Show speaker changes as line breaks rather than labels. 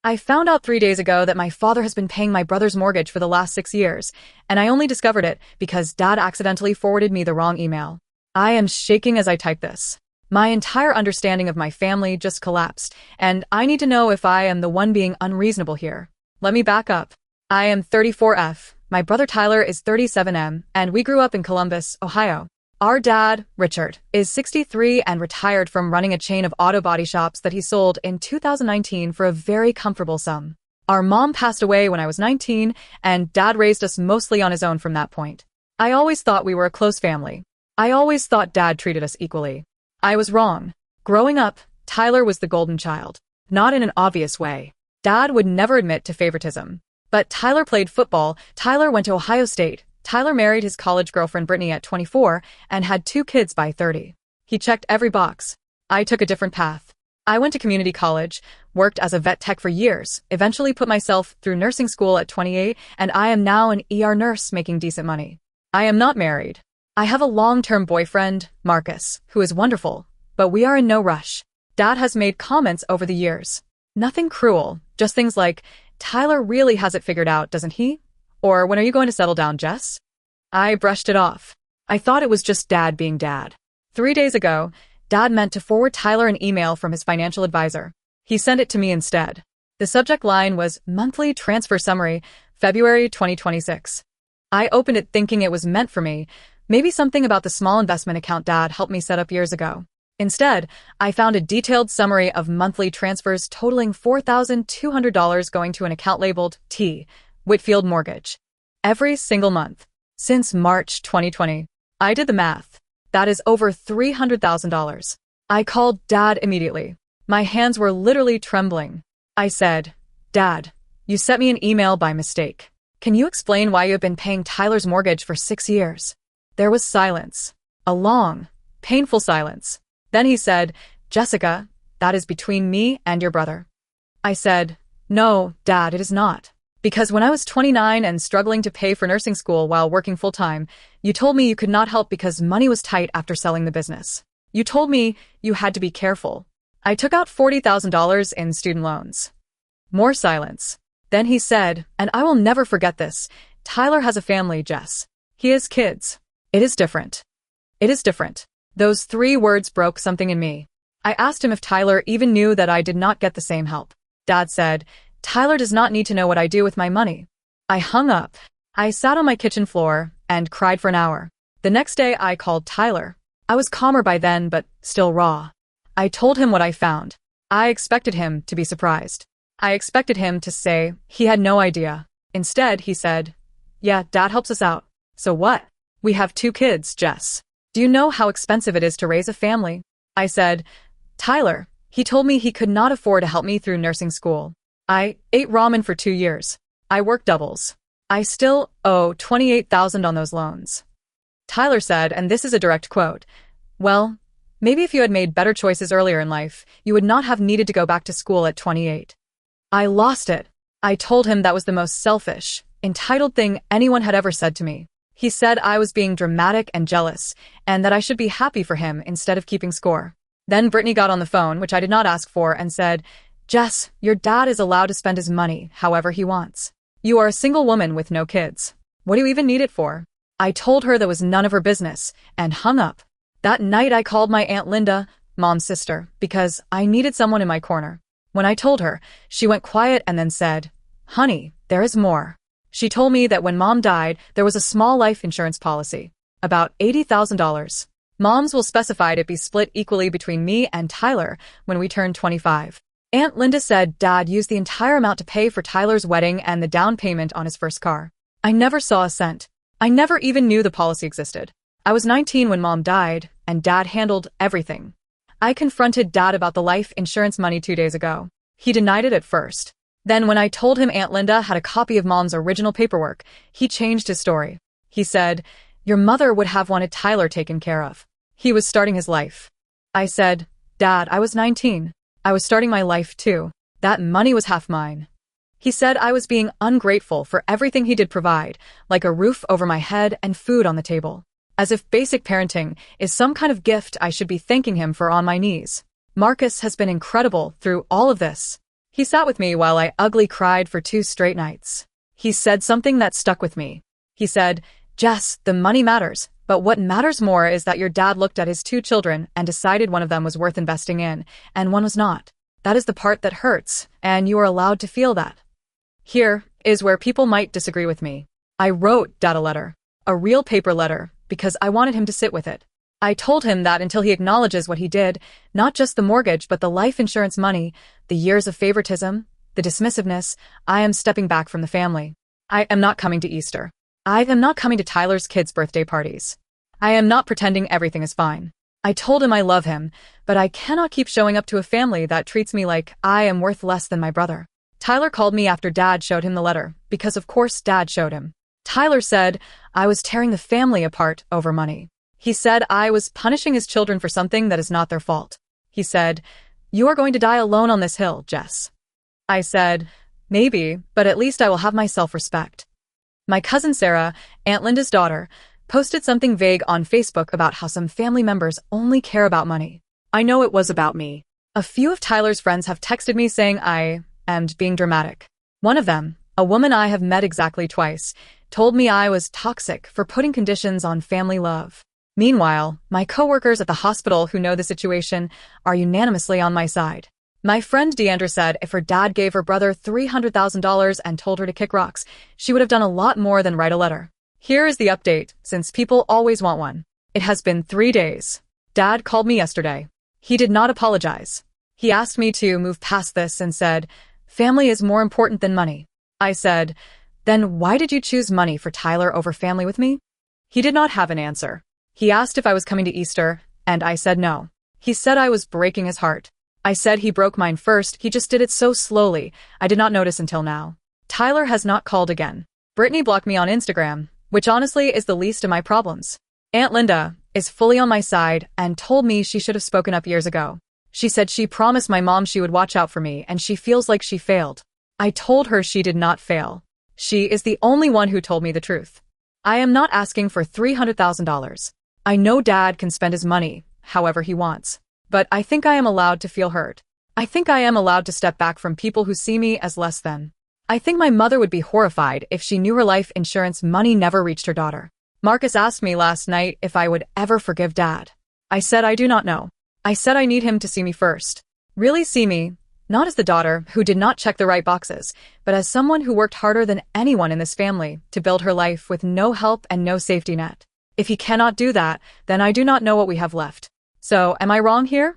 I found out 3 days ago that my father has been paying my brother's mortgage for the last 6 years, and I only discovered it because Dad accidentally forwarded me the wrong email. I am shaking as I type this. My entire understanding of my family just collapsed, and I need to know if I am the one being unreasonable here. Let me back up. I am 34F, my brother Tyler is 37M, and we grew up in Columbus, Ohio. Our dad, Richard, is 63 and retired from running a chain of auto body shops that he sold in 2019 for a very comfortable sum. Our mom passed away when I was 19, and Dad raised us mostly on his own from that point. I always thought we were a close family. I always thought Dad treated us equally. I was wrong. Growing up, Tyler was the golden child. Not in an obvious way. Dad would never admit to favoritism. But Tyler played football, Tyler went to Ohio State, Tyler married his college girlfriend Brittany at 24 and had 2 kids by 30. He checked every box. I took a different path. I went to community college, worked as a vet tech for years, eventually put myself through nursing school at 28, and I am now an ER nurse making decent money. I am not married. I have a long-term boyfriend, Marcus, who is wonderful, but we are in no rush. Dad has made comments over the years. Nothing cruel, just things like, Tyler really has it figured out, doesn't he? Or, when are you going to settle down, Jess? I brushed it off. I thought it was just Dad being Dad. 3 days ago, Dad meant to forward Tyler an email from his financial advisor. He sent it to me instead. The subject line was Monthly Transfer Summary, February 2026. I opened it thinking it was meant for me, maybe something about the small investment account Dad helped me set up years ago. Instead, I found a detailed summary of monthly transfers totaling $4,200 going to an account labeled T. Whitfield Mortgage. Every single month. Since March 2020. I did the math. That is over $300,000. I called Dad immediately. My hands were literally trembling. I said, Dad, you sent me an email by mistake. Can you explain why you have been paying Tyler's mortgage for 6 years? There was silence. A long, painful silence. Then he said, Jessica, that is between me and your brother. I said, No, Dad, it is not. Because when I was 29 and struggling to pay for nursing school while working full-time, you told me you could not help because money was tight after selling the business. You told me you had to be careful. I took out $40,000 in student loans. More silence. Then he said, and I will never forget this, Tyler has a family, Jess. He has kids. It is different. It is different. Those 3 words broke something in me. I asked him if Tyler even knew that I did not get the same help. Dad said, Tyler does not need to know what I do with my money. I hung up. I sat on my kitchen floor and cried for an hour. The next day I called Tyler. I was calmer by then, but still raw. I told him what I found. I expected him to be surprised. I expected him to say he had no idea. Instead, he said, Yeah, Dad helps us out. So what? We have 2 kids, Jess. Do you know how expensive it is to raise a family? I said, Tyler, he told me he could not afford to help me through nursing school. I ate ramen for 2 years. I worked doubles. I still owe $28,000 on those loans. Tyler said, and this is a direct quote, Well, maybe if you had made better choices earlier in life, you would not have needed to go back to school at 28. I lost it. I told him that was the most selfish, entitled thing anyone had ever said to me. He said I was being dramatic and jealous, and that I should be happy for him instead of keeping score. Then Brittany got on the phone, which I did not ask for, and said, Jess, your dad is allowed to spend his money however he wants. You are a single woman with no kids. What do you even need it for? I told her that was none of her business, and hung up. That night I called my Aunt Linda, Mom's sister, because I needed someone in my corner. When I told her, she went quiet and then said, Honey, there is more. She told me that when Mom died, there was a small life insurance policy. About $80,000. Mom's will specify it be split equally between me and Tyler when we turn 25. Aunt Linda said Dad used the entire amount to pay for Tyler's wedding and the down payment on his first car. I never saw a cent. I never even knew the policy existed. I was 19 when Mom died, and Dad handled everything. I confronted Dad about the life insurance money 2 days ago. He denied it at first. Then when I told him Aunt Linda had a copy of Mom's original paperwork, he changed his story. He said, Your mother would have wanted Tyler taken care of. He was starting his life. I said, Dad, I was 19. I was starting my life too. That money was half mine. He said I was being ungrateful for everything he did provide, like a roof over my head and food on the table. As if basic parenting is some kind of gift I should be thanking him for on my knees. Marcus has been incredible through all of this. He sat with me while I ugly cried for 2 straight nights. He said something that stuck with me. He said, "Jess, the money matters, but what matters more is that your dad looked at his 2 children and decided one of them was worth investing in, and one was not. That is the part that hurts, and you are allowed to feel that." Here is where people might disagree with me. I wrote Dad a letter, a real paper letter, because I wanted him to sit with it. I told him that until he acknowledges what he did, not just the mortgage but the life insurance money, the years of favoritism, the dismissiveness, I am stepping back from the family. I am not coming to Easter. I am not coming to Tyler's kids' birthday parties. I am not pretending everything is fine. I told him I love him, but I cannot keep showing up to a family that treats me like I am worth less than my brother. Tyler called me after Dad showed him the letter, because of course Dad showed him. Tyler said I was tearing the family apart over money. He said I was punishing his children for something that is not their fault. He said, "You are going to die alone on this hill, Jess." I said, "Maybe, but at least I will have my self-respect." My cousin Sarah, Aunt Linda's daughter, posted something vague on Facebook about how some family members only care about money. I know it was about me. A few of Tyler's friends have texted me saying I am being dramatic. One of them, a woman I have met exactly twice, told me I was toxic for putting conditions on family love. Meanwhile, my coworkers at the hospital who know the situation are unanimously on my side. My friend Deandra said if her dad gave her brother $300,000 and told her to kick rocks, she would have done a lot more than write a letter. Here is the update, since people always want one. It has been 3 days. Dad called me yesterday. He did not apologize. He asked me to move past this and said, "Family is more important than money." I said, "Then why did you choose money for Tyler over family with me?" He did not have an answer. He asked if I was coming to Easter, and I said no. He said I was breaking his heart. I said he broke mine first, he just did it so slowly, I did not notice until now. Tyler has not called again. Brittany blocked me on Instagram, which honestly is the least of my problems. Aunt Linda is fully on my side and told me she should have spoken up years ago. She said she promised my mom she would watch out for me and she feels like she failed. I told her she did not fail. She is the only one who told me the truth. I am not asking for $300,000. I know Dad can spend his money however he wants, but I think I am allowed to feel hurt. I think I am allowed to step back from people who see me as less than. I think my mother would be horrified if she knew her life insurance money never reached her daughter. Marcus asked me last night if I would ever forgive Dad. I said I do not know. I said I need him to see me first. Really see me, not as the daughter who did not check the right boxes, but as someone who worked harder than anyone in this family to build her life with no help and no safety net. If he cannot do that, then I do not know what we have left. So, am I wrong here?